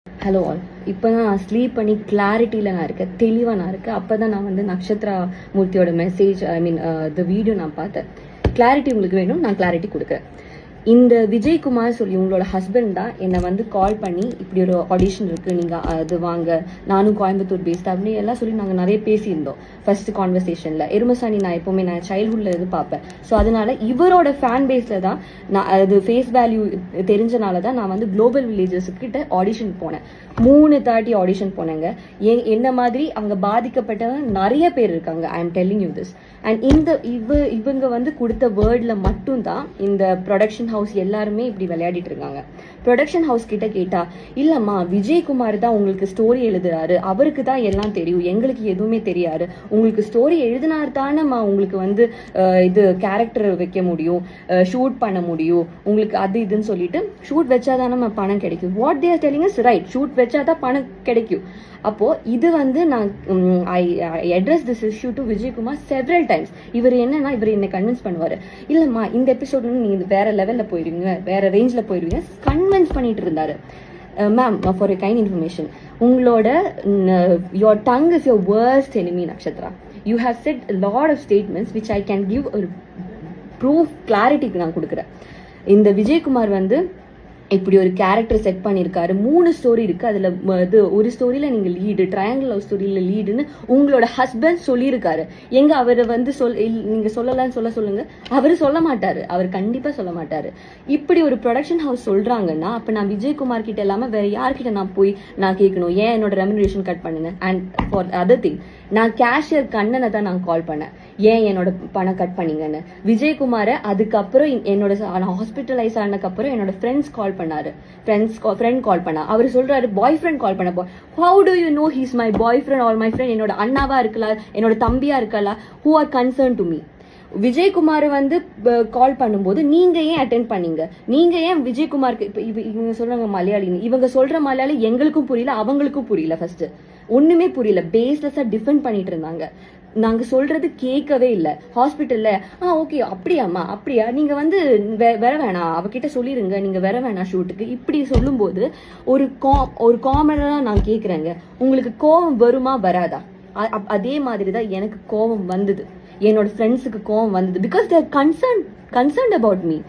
Hello all. இப்போ தான் நான் ஸ்லீப் பண்ணி கிளாரிட்டியில் நான் இருக்கேன், தெளிவாக நான் இருக்கேன். அப்போ தான் நான் வந்து நக்ஷத்ரா மூர்த்தியோட மெசேஜ், த வீடியோ நான் பார்த்தேன். கிளாரிட்டி உங்களுக்கு வேணும், நான் கிளாரிட்டி கொடுக்குறேன். இந்த விஜயகுமார் சொல்லி உங்களோட ஹஸ்பண்ட் தான் என்னை வந்து கால் பண்ணி இப்படி ஒரு ஆடிஷன் இருக்குது, நீங்கள் அது வாங்க, நானும் கோயம்புத்தூர் பேஸ்ட் அப்படின்னு எல்லாம் சொல்லி நாங்கள் நிறைய பேசியிருந்தோம் ஃபர்ஸ்ட் கான்வர்சேஷனில். எருமசாணி நான் எப்போவுமே நான் சைல்ட்ஹுட்டில் இது பார்ப்பேன். ஸோ அதனால இவரோட ஃபேன் பேஸில் தான் நான் அது ஃபேஸ் வேல்யூ தெரிஞ்சனால தான் நான் வந்து குளோபல் வில்லேஜஸ்கிட்ட ஆடிஷன் போனேன். 3:30 ஆடிஷன் போனேங்க. என்ன மாதிரி அவங்க பாதிக்கப்பட்டவங்க நிறைய பேர் இருக்காங்க. I am telling you this. And இவங்க வந்து கொடுத்த வேர்டில் மட்டும்தான் இந்த ப்ரொடக்ஷன் ஹவுஸ் எல்லாருமே இப்படி விளையாடிட்டு இருக்காங்க. ப்ரொடக்ஷன் ஹவுஸ் கிட்ட கேட்டா, இல்லம்மா விஜயகுமார் தான் உங்களுக்கு ஸ்டோரி எழுதுறாரு, அவருக்கு தான் எல்லாம் தெரியும், எங்களுக்கு எதுவுமே தெரியாது. உங்களுக்கு ஸ்டோரி எழுதினார் தானேம்மா உங்களுக்கு வந்து இது கேரக்டர் வைக்க முடியும், ஷூட் பண்ண முடியும், உங்களுக்கு அது இதுன்னு சொல்லிட்டு ஷூட் வச்சாதானே பணம் கிடைக்கும். What they are telling is right. Shoot வச்சாதான் பணம் கிடைக்கும். அப்போ இது வந்து நான் I address this issue to Vijayakumar several times. இவர் என்னன்னா, இவர் என்னை கன்வின்ஸ் பண்ணுவாரு, இல்லம்மா இந்த எபிசோடு நீங்க வேற லெவல்ல போயிருவீங்க, வேற ரேஞ்சில் போயிருவீங்க, கன்வின்ஸ் பண்ணிட்டு இருந்தாரு. Ma'am, for a kind information, உங்களோட your tongue is your worst enemy Nakshatra. You have said lot of statements which I can give ஒரு ப்ரூஃப், கிளாரிட்டிக்கு நான் கொடுக்குறேன். இந்த விஜயகுமார் வந்து இப்படி ஒரு கேரக்டர் செட் பண்ணியிருக்காரு. 3 ஸ்டோரி இருக்கு. அதுல இது ஒரு ஸ்டோரியில நீங்க லீடு, ட்ரையாங்கிள் லவ் ஸ்டோரியில லீடுன்னு உங்களோட ஹஸ்பண்ட் சொல்லியிருக்காரு. எங்க அவரை வந்து நீங்க சொல்லலாம்னு சொல்லுங்க, அவரு சொல்ல மாட்டாரு, அவர் கண்டிப்பா சொல்ல மாட்டாரு. இப்படி ஒரு ப்ரொடக்ஷன் ஹவுஸ் சொல்றாங்கன்னா அப்ப நான் விஜயகுமார் கிட்ட இல்லாம வேற யார்கிட்ட நான் போய் நான் கேட்கணும், ஏன் என்னோட ரெமுனரேஷன் கட் பண்ணுங்க. அண்ட் ஃபார் அதர் திங், நான் கேஷியர் கண்ணனை தான் நான் கால் பண்ணேன், ஏன் என்னோட பணம் கட் பண்ணீங்கன்னு. விஜயகுமாரை அதுக்கப்புறம் என்னோட ஹாஸ்பிட்டலைஸ் ஆனதுக்கப்புறம் என்னோட ஃப்ரெண்ட்ஸ் கால் பண்ணாரு. ஃப்ரெண்ட் கால் பண்ணா, அவர் சொல்றாரு பாய் ஃப்ரெண்ட் கால் பண்ண. How to you know he's my boy friend R my friend? என்னோட அண்ணாவா இருக்கலாம், என்னோட தம்பியா இருக்கலாம், who are concern to me. Vijayakumar வந்து கால் பண்ணும்போது நீங்க ஏன் அட்டென்ட் பண்ணீங்க? நீங்க ஏன் விஜயகுமாருக்கு இவங்க சொல்றாங்க மலையாளின்னு, இவங்க சொல்ற மலையாளி எங்களுக்கும் புரியல, அவங்களுக்கும் புரியல. ஃபர்ஸ்ட் ஒண்ணுமே புரியல, பேஸ்லெஸ்ஸா டிஃபெண்ட் பண்ணிட்டு இருந்தாங்க. நாங்க சொல்றது கேட்கவே இல்லை. ஹாஸ்பிட்டல்ல ஓகே அப்படியாம்மா, அப்படியா, நீங்க வந்து வர வேணாம், அவகிட்ட சொல்லிருங்க, நீங்க வர வேணாம் ஷூட்டுக்கு, இப்படி சொல்லும் போது ஒரு காமெடா நான் கேக்குறேங்க, உங்களுக்கு கோபம் வருமா வராதா? அதே மாதிரிதான் எனக்கு கோபம் வந்தது, என்னோட ஃப்ரெண்ட்ஸுக்கு கோபம் வந்தது. Because they're concerned about me.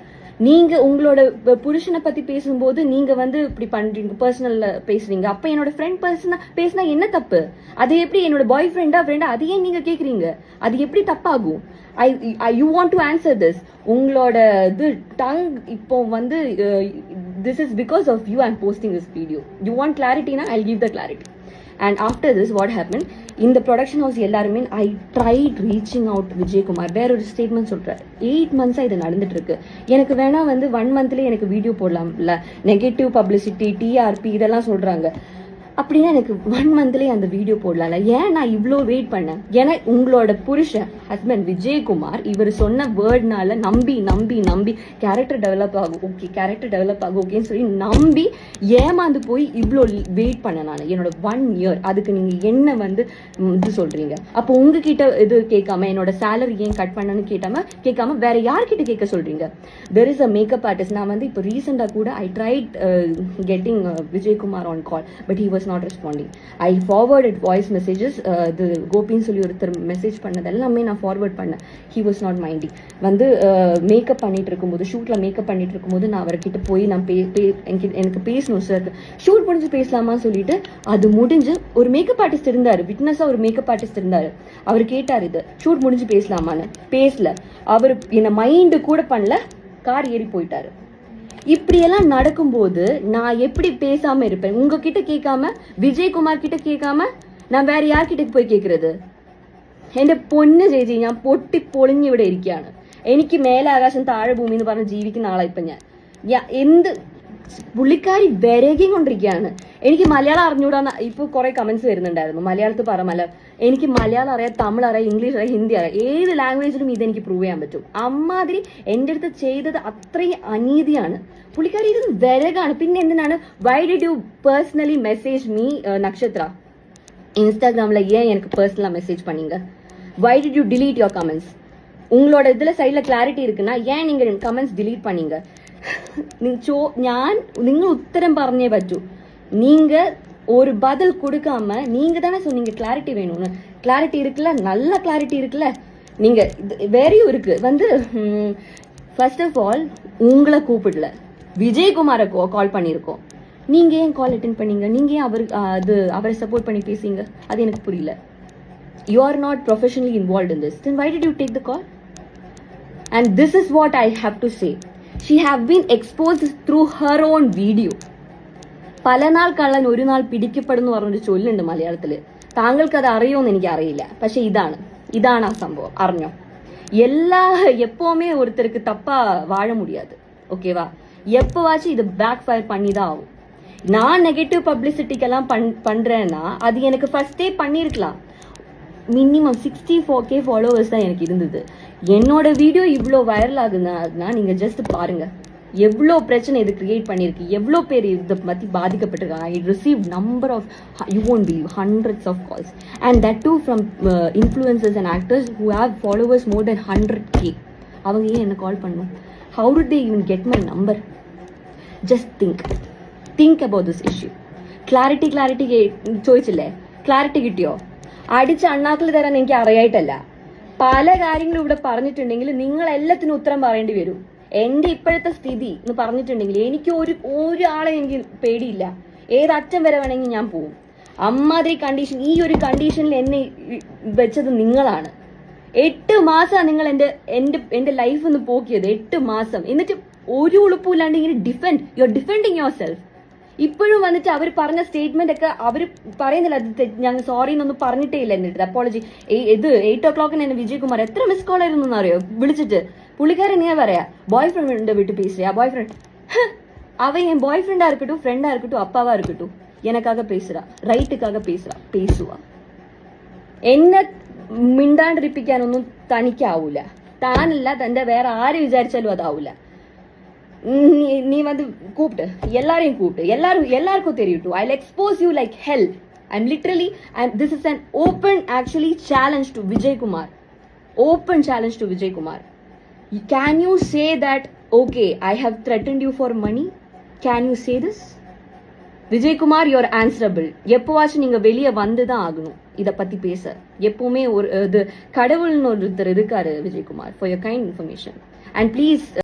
நீங்க உங்களோட புருஷனை பத்தி பேசும்போது நீங்க வந்து இப்படி பண்றீங்க, பர்சனல்ல பேசுறீங்க. அப்ப என்னோட ஃப்ரெண்ட் பர்சனா பேசினா என்ன தப்பு? அது எப்படி என்னோட பாய் ஃப்ரெண்டா அது ஏன் நீங்க கேக்குறீங்க? அது எப்படி தப்பாகும்? You want to answer this. உங்களோட இது டங் இப்போ வந்து this is because of you I'm posting this video. You want clarity na, I'll give the clarity. And after this what happened, இந்த ப்ரொடக்ஷன் ஹவுஸ் எல்லாருமே I tried reaching out Vijayakumar. வேற ஒரு statement சொல்றாரு, 8 months இது நடந்துட்டு இருக்கு, எனக்கு வேணா வந்து 1 monthலேயே எனக்கு வீடியோ போடலாம்ல, நெகட்டிவ் பப்ளிசிட்டி, டிஆர்பி இதெல்லாம் சொல்றாங்க. அப்படின்னா எனக்கு 1 monthலேயே அந்த வீடியோ போடலாம்ல, ஏன் நான் இவ்வளோ வெயிட் பண்ணேன்? ஏன்னா உங்களோட புருஷன் ஹஸ்பண்ட் விஜயகுமார் இவர் சொன்ன வேர்ட்னால நம்பி நம்பி நம்பி கேரக்டர் டெவலப் ஆகும், ஓகே கேரக்டர் டெவலப் ஆகும் ஓகேன்னு சொல்லி நம்பி ஏமாந்து போய் இவ்வளோ வெயிட் பண்ண நான் என்னோட 1 year. அதுக்கு நீங்க என்ன வந்து இது சொல்றீங்க? அப்போ உங்ககிட்ட இது கேட்காம என்னோட சேலரி ஏன் கட் பண்ணனு கேட்காம வேற யார்கிட்ட கேட்க சொல்றீங்க? There is a makeup artist. நான் வந்து இப்போ ரீசெண்டா கூட I tried getting Vijayakumar on call, but he was not responding. I forwarded voice messages. The கோபின்னு சொல்லி ஒருத்தர் மெசேஜ் பண்ணது எல்லாமே நான் ஃபார்வர்ட் பண்ணேன். he was not minding. வந்து மேக்கப் பண்ணிட்டு இருக்கும்போது, ஷூட்ல மேக்கப் பண்ணிட்டு இருக்கும்போது நான் அவர்கிட்ட போய் நான் எனக்கு பேசணும் சார், ஷூட் முடிஞ்சு பேசலாமான்னு சொல்லிட்டு, அது முடிஞ்சு ஒரு மேக்கப் ஆர்டிஸ்ட் இருந்தாரு, விட்னஸா ஒரு மேக்கப் ஆர்டிஸ்ட் இருந்தாரு. அவர் கேட்டார் இது ஷூட் முடிஞ்சு பேசலாமான்னு, பேசல. அவர் என்ன மைண்டு கூட பண்ணல, கார் ஏறி போயிட்டாரு. இப்படியெல்லாம் நடக்கும்போது நான் எப்படி பேசாம இருப்பேன்? உங்ககிட்ட கேட்காம, விஜயகுமார் கிட்ட கேட்காம நான் வேற யார்கிட்ட പോയി കേൾക്കുന്നത്? എന്റെ പൊന്ന് ചേച്ചി, ഞാൻ പൊട്ടി പൊളിഞ്ഞ് ഇവിടെ ഇരിക്കുകയാണ്. എനിക്ക് മേലെ ആകാശം താഴെ ഭൂമി എന്ന് പറഞ്ഞ് ജീവിക്കുന്ന ആളാ ഇപ്പൊ ഞാൻ. എന്ത് പുള്ളിക്കാരി വിരകിയും കൊണ്ടിരിക്കുകയാണ്. എനിക്ക് മലയാളം അറിഞ്ഞൂടാന്ന് ഇപ്പൊ കുറെ കമന്റ്സ് വരുന്നുണ്ടായിരുന്നു. മലയാളത്തിൽ പറ എനിക്ക് മലയാളം അറിയാം, തമിഴ് അറിയാം, ഇംഗ്ലീഷ് അറിയാം, ഹിന്ദി അറിയാം, ഏത് ലാംഗ്വേജിലും ഇതെനിക്ക് പ്രൂവ് ചെയ്യാൻ പറ്റും. അമ്മാതിരി എൻ്റെ അടുത്ത് ചെയ്തത് അത്രയും അനീതിയാണ്. പുള്ളിക്കാരി ഇത് വിരകാണ്. പിന്നെ എന്തിനാണ് why did you personally message me Nakshatra? இன்ஸ்டாகிராம்ல ஏன் எனக்கு பர்சனலா மெசேஜ் பண்ணீங்க? why did you delete your comments? உங்களோட இதுல சைட்ல கிளாரிட்டி இருக்குன்னா ஏன் நீங்க கமெண்ட்ஸ் delete பண்ணீங்க? നിങ്ങൾ ഉത്തരം പറഞ്ഞേ പറ്റൂ. நீங்க ஒரு பதில் கொடுக்காம நீங்க தானே சொன்னீங்க கிளாரிட்டி வேணும்னு. கிளாரிட்டி இருக்குல்ல, நல்ல கிளாரிட்டி இருக்குல்ல. நீங்க வேறையும் இருக்கு வந்து ஃபர்ஸ்ட் ஆஃப் ஆல் உங்களை கூப்பிடல, விஜயகுமாரை கால் பண்ணியிருக்கோம். நீங்க ஏன் கால் அட்டென்ட் பண்ணீங்க? நீங்க ஏன் அவரை சப்போர்ட் பண்ணி பேசுங்க? அது எனக்கு புரியல. You are not professionally involved in this. Then why did you take the call? And this is what I have to say. She have been exposed through her own video. പല നാൾ കള്ളൻ ഒരു നാൾ പിടിക്കപ്പെടുന്നു പറഞ്ഞൊരു ചൊല്ലുണ്ട് മലയാളത്തില്. താങ്കൾക്ക് അത് അറിയോന്ന് എനിക്ക് അറിയില്ല. പക്ഷെ ഇതാണ് ആ സംഭവം. അറിഞ്ഞോ? எப்பவுமே ஒருத்தருக்கு தப்பா வாழ முடியாது. ஓகேவா? எப்பவாச்சும் இது பேக் ஃபயர் பண்ணி தான் ஆகும். நான் நெகட்டிவ் பப்ளிசிட்டிக்கெல்லாம் பண்றேன்னா அது எனக்கு ஃபர்ஸ்டே பண்ணிருக்கலாம். மினிமம் 64K ஃபாலோவர்ஸ் தான் எனக்கு இருந்தது. என்னோட வீடியோ இவ்வளோ வைரல் ஆகுதுன்னா நீங்க ஜஸ்ட் பாருங்க எவ்வளோ பிரச்சனை இது கிரியேட் பண்ணிருக்கு, எவ்வளோ பேர் இதை பத்தி பாதிக்கப்பட்டிருக்காங்க. I receive number of, you won't believe, hundreds of calls, and that too from influencers and actors who have followers more than 100K. அவங்க ஏன் என்ன கால் பண்ணும்? How did they even get my number? Just think about this issue. Clarity ചോദിച്ചില്ലേ? Clarity കിട്ടിയോ? അടിച്ച് അണ്ണാക്കിൽ തരാൻ എനിക്ക് അറിയായിട്ടല്ല. പല കാര്യങ്ങളും ഇവിടെ പറഞ്ഞിട്ടുണ്ടെങ്കിൽ നിങ്ങൾ എല്ലാത്തിനും ഉത്തരം പറയേണ്ടി വരും. എന്റെ ഇപ്പോഴത്തെ സ്ഥിതി എന്ന് പറഞ്ഞിട്ടുണ്ടെങ്കിൽ എനിക്ക് ഒരാളെ എനിക്ക് പേടിയില്ല. ഏതറ്റം വരെ വേണമെങ്കിൽ ഞാൻ പോവും. അമ്മാതിരി കണ്ടീഷൻ, ഈ ഒരു കണ്ടീഷനിൽ എന്നെ വെച്ചത് നിങ്ങളാണ്. 8 മാസമാണ് നിങ്ങൾ എന്റെ ലൈഫ് ഒന്ന് പോക്കിയത്. 8 മാസം. എന്നിട്ട് ഒരു ഉളുപ്പില്ലാണ്ട് ഇങ്ങനെ you are defending your self. ഇപ്പോഴും വന്നിട്ട് അവർ പറഞ്ഞ സ്റ്റേറ്റ്മെന്റ് ഒക്കെ അവർ പറയുന്നില്ല, അത് ഞങ്ങൾ സോറി എന്നൊന്നും പറഞ്ഞിട്ടേ ഇല്ല. എന്നിട്ട് അപ്പോളജി 8 o'clock എന്നെ വിജയകുമാർ എത്ര മിസ് കോൾ ആയിരുന്നു അറിയോ വിളിച്ചിട്ട്. പുള്ളിക്കാരൻ നീ പറയാ பாய் ஃப்ரெண்ட் விட்டு பேசுறியா? பாய் ஃப்ரெண்ட் அவன் என் பாய் ஃப்ரெண்டா இருக்கட்டும், ஃப்ரெண்டா இருக்கட்டும், அப்பாவா இருக்கட்டும், எனக்காக பேசுறா, റൈറ്റുക്കാக പേസുവാ. എന്നെ മിണ്ടാണ്ടിരിപ്പിക്കാനൊന്നും തനിക്കാവൂല. താനല്ല, തന്റെ വേറെ ആര് വിചാരിച്ചാലും അതാവൂല. நீ வந்து கூப்பிட்டு எல்லாரையும் கூப்பிட்டு எல்லாருக்கும் தெரியட்டும். I'll expose you like hell. I'm literally, and this is an open actually challenge to Vijay Kumar. Open challenge to Vijay Kumar. Can you say that, okay, I have threatened you for money? Can you say this? Vijay Kumar, you're answerable. எப்பவாச்சும் நீங்க வெளியே வந்து தான் ஆகணும் இத பத்தி பேச. எப்பவுமே ஒரு கடவுள்னு ஒருத்தர் இருக்காரு Vijayakumar. For your kind information. And please